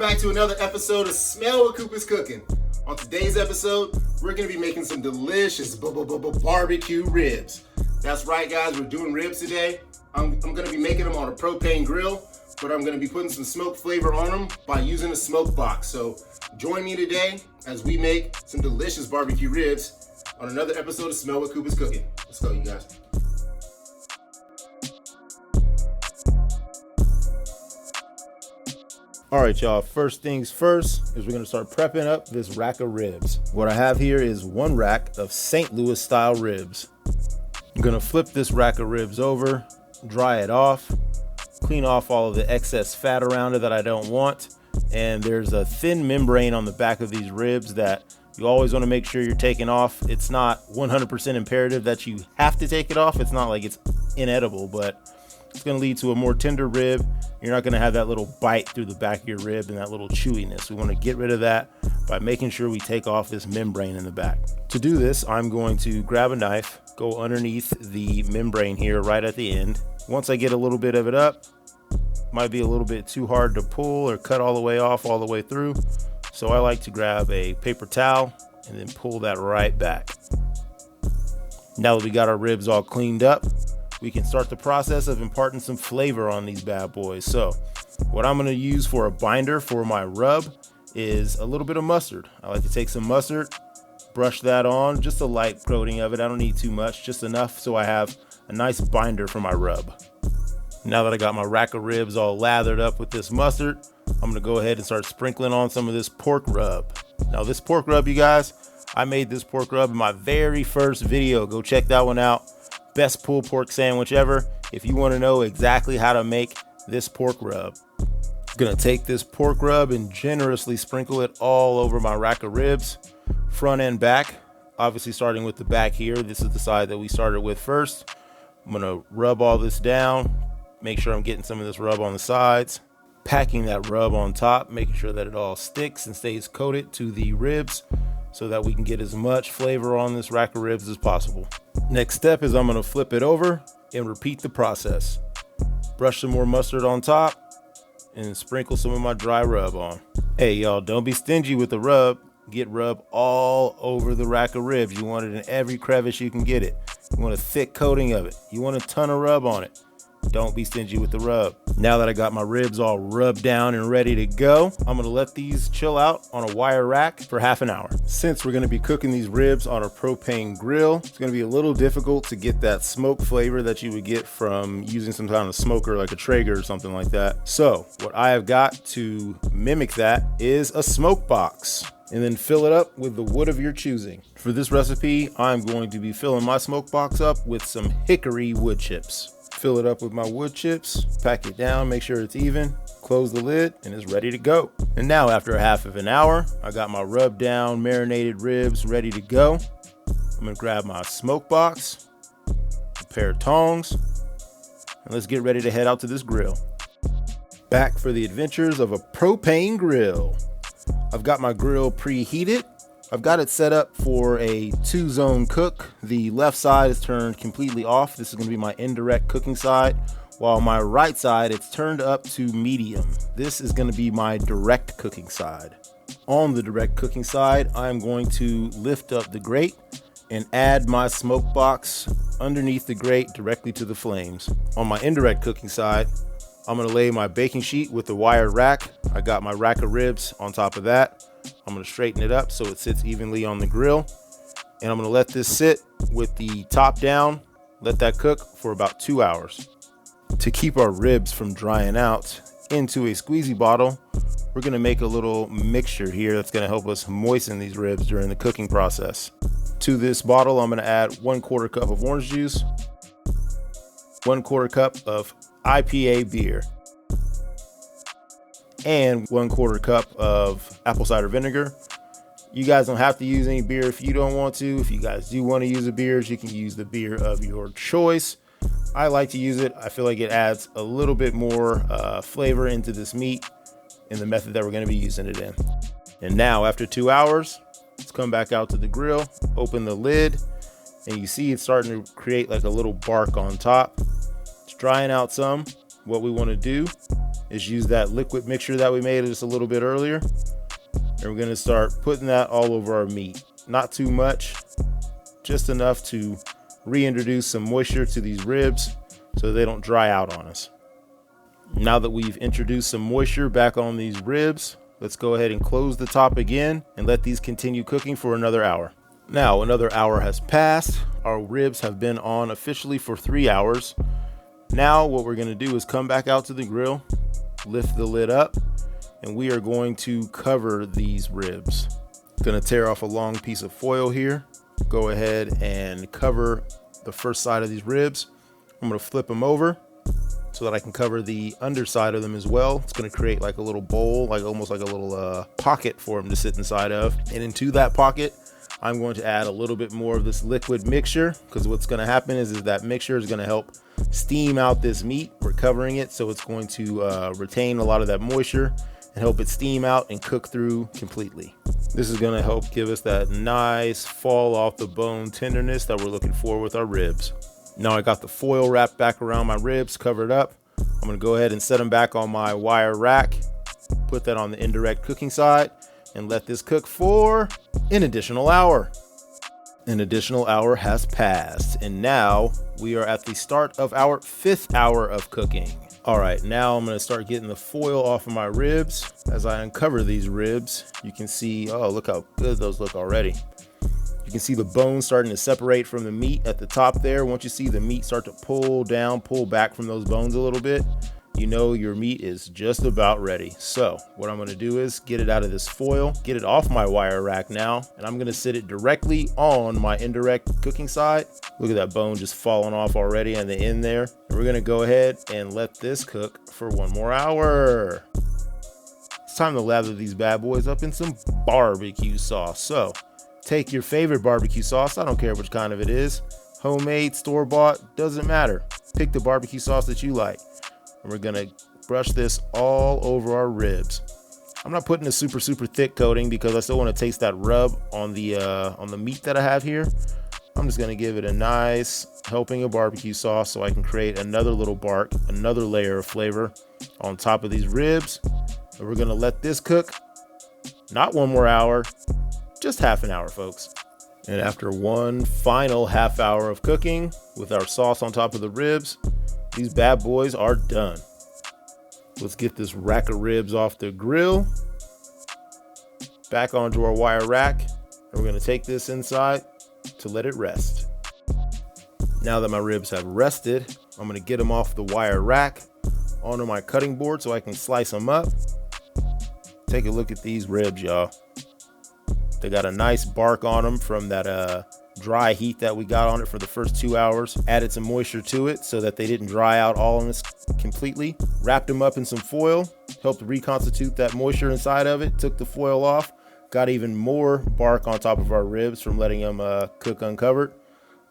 back to another episode of Smell What Coop is Cooking. On today's episode, we're going to be making some delicious barbecue ribs. That's right, guys, we're doing ribs today. I'm going to be making them on a propane grill, but I'm going to be putting some smoke flavor on them by using a smoke box. So join me today as we make some delicious barbecue ribs on another episode of Smell What Coop is Cooking. Let's go, you guys. All right, y'all, first things first is we're gonna start prepping up this rack of ribs. What I have here is one rack of St. Louis style ribs. I'm gonna flip this rack of ribs over, dry it off, clean off all of the excess fat around it that I don't want. And there's a thin membrane on the back of these ribs that you always wanna make sure you're taking off. It's not 100% imperative that you have to take it off. It's not like it's inedible, but it's gonna lead to a more tender rib. You're not gonna have that little bite through the back of your rib and that little chewiness. We wanna get rid of that by making sure we take off this membrane in the back. To do this, I'm going to grab a knife, go underneath the membrane here right at the end. Once I get a little bit of it up, might be a little bit too hard to pull or cut all the way off all the way through. So I like to grab a paper towel and then pull that right back. Now that we got our ribs all cleaned up, we can start the process of imparting some flavor on these bad boys. So what I'm gonna use for a binder for my rub is a little bit of mustard. I like to take some mustard, brush that on, just a light coating of it. I don't need too much, just enough so I have a nice binder for my rub. Now that I got my rack of ribs all lathered up with this mustard, I'm gonna go ahead and start sprinkling on some of this pork rub. Now this pork rub, you guys, I made this pork rub in my very first video. Go check that one out. Best pulled pork sandwich ever. If you want to know exactly how to make this pork rub, I'm gonna take this pork rub and generously sprinkle it all over my rack of ribs, front and back. Obviously starting with the back here. This is the side that we started with first. I'm gonna rub all this down, make sure I'm getting some of this rub on the sides, packing that rub on top, making sure that it all sticks and stays coated to the ribs so that we can get as much flavor on this rack of ribs as possible. Next step is I'm gonna flip it over and repeat the process. Brush some more mustard on top and sprinkle some of my dry rub on. Hey y'all, don't be stingy with the rub. Get rub all over the rack of ribs. You want it in every crevice you can get it. You want a thick coating of it. You want a ton of rub on it. Don't be stingy with the rub. Now that I got my ribs all rubbed down and ready to go, I'm gonna let these chill out on a wire rack for half an hour. Since we're gonna be cooking these ribs on a propane grill, it's gonna be a little difficult to get that smoke flavor that you would get from using some kind of smoker like a Traeger or something like that. So what I have got to mimic that is a smoke box, and then fill it up with the wood of your choosing. For this recipe, I'm going to be filling my smoke box up with some hickory wood chips. Fill it up with my wood chips, pack it down, make sure it's even, close the lid, and it's ready to go. And now after a half of an hour, I got my rubbed down marinated ribs ready to go. I'm gonna grab my smoke box, a pair of tongs, and let's get ready to head out to this grill. Back for the adventures of a propane grill. I've got my grill preheated. I've got it set up for a 2-zone cook. The left side is turned completely off. This is gonna be my indirect cooking side, while my right side, it's turned up to medium. This is gonna be my direct cooking side. On the direct cooking side, I'm going to lift up the grate and add my smoke box underneath the grate directly to the flames. On my indirect cooking side, I'm gonna lay my baking sheet with the wired rack. I got my rack of ribs on top of that. I'm gonna straighten it up so it sits evenly on the grill. And I'm gonna let this sit with the top down, let that cook for about 2 hours. To keep our ribs from drying out into a squeezy bottle, we're gonna make a little mixture here that's gonna help us moisten these ribs during the cooking process. To this bottle, I'm gonna add 1/4 cup of orange juice, 1/4 cup of IPA beer, and 1/4 cup of apple cider vinegar. You guys don't have to use any beer if you don't want to. If you guys do want to use a beer, you can use the beer of your choice. I like to use it. I feel like it adds a little bit more flavor into this meat in the method that we're going to be using it in. And now after 2 hours, let's come back out to the grill, open the lid, and you see it's starting to create like a little bark on top. It's drying out some. What we want to do is use that liquid mixture that we made just a little bit earlier. And we're gonna start putting that all over our meat. Not too much, just enough to reintroduce some moisture to these ribs so they don't dry out on us. Now that we've introduced some moisture back on these ribs, let's go ahead and close the top again and let these continue cooking for another hour. Now another hour has passed. Our ribs have been on officially for 3 hours. Now what we're gonna do is come back out to the grill, lift the lid up, and we are going to cover these ribs. Gonna tear off a long piece of foil here. Go ahead and cover the first side of these ribs. I'm gonna flip them over so that I can cover the underside of them as well. It's gonna create like a little bowl, like almost like a little pocket for them to sit inside of. And into that pocket, I'm going to add a little bit more of this liquid mixture, because what's gonna happen is that mixture is gonna help steam out this meat. We're covering it, so it's going to retain a lot of that moisture and help it steam out and cook through completely. This is gonna help give us that nice fall off the bone tenderness that we're looking for with our ribs. Now I got the foil wrapped back around my ribs, covered up. I'm gonna go ahead and set them back on my wire rack, put that on the indirect cooking side, and let this cook for an additional hour. An additional hour has passed, and now we are at the start of our 5th hour of cooking. All right, now I'm gonna start getting the foil off of my ribs. As I uncover these ribs, you can see, oh, look how good those look already. You can see the bone starting to separate from the meat at the top there. Once you see the meat start to pull down, pull back from those bones a little bit, you know your meat is just about ready. So what I'm gonna do is get it out of this foil, get it off my wire rack now, and I'm gonna sit it directly on my indirect cooking side. Look at that bone just falling off already on the end there. And we're gonna go ahead and let this cook for 1 more hour. It's time to lather these bad boys up in some barbecue sauce. So take your favorite barbecue sauce, I don't care which kind of it is, homemade, store-bought, doesn't matter. Pick the barbecue sauce that you like. And we're gonna brush this all over our ribs. I'm not putting a super thick coating because I still want to taste that rub on the meat that I have here. I'm just gonna give it a nice helping of barbecue sauce so I can create another little bark, another layer of flavor on top of these ribs. And we're gonna let this cook, not 1 more hour, just half an hour, folks. And after one final half hour of cooking with our sauce on top of the ribs, these bad boys are done. Let's get this rack of ribs off the grill, back onto our wire rack, and we're gonna take this inside to let it rest. Now that my ribs have rested, I'm gonna get them off the wire rack onto my cutting board so I can slice them up. Take a look at these ribs, y'all. They got a nice bark on them from that dry heat that we got on it for the first 2 hours. Added some moisture to it so that they didn't dry out all in this completely. Wrapped them up in some foil, helped reconstitute that moisture inside of it. Took the foil off, got even more bark on top of our ribs from letting them cook uncovered.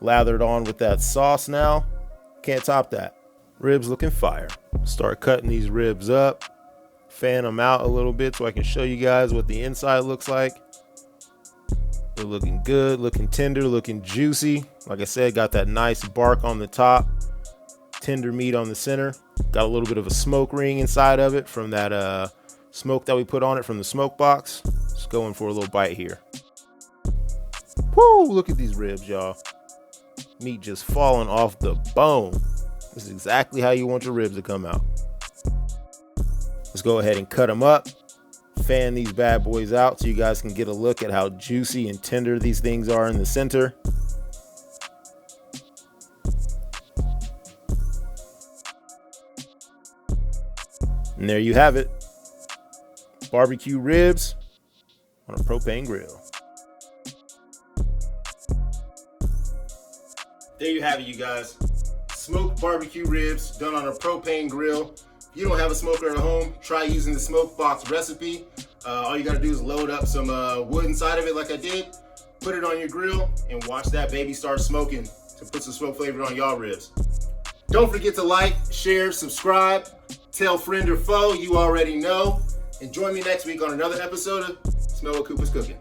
Lathered on with that sauce now. Can't top that. Ribs looking fire. Start cutting these ribs up, fan them out a little bit so I can show you guys what the inside looks like. They're looking good, looking tender, looking juicy. Like I said, got that nice bark on the top, tender meat on the center. Got a little bit of a smoke ring inside of it from that smoke that we put on it from the smoke box. Just going for a little bite here. Woo, look at these ribs, y'all. Meat just falling off the bone. This is exactly how you want your ribs to come out. Let's go ahead and cut them up. Fan these bad boys out so you guys can get a look at how juicy and tender these things are in the center. And there you have it. Barbecue ribs on a propane grill. There you have it, you guys. Smoked barbecue ribs done on a propane grill. If you don't have a smoker at home, try using the smoke box recipe. All you gotta do is load up some wood inside of it like I did, put it on your grill, and watch that baby start smoking to put some smoke flavor on y'all ribs. Don't forget to like, share, subscribe, tell friend or foe, you already know. And join me next week on another episode of Smell What Coop is Cooking.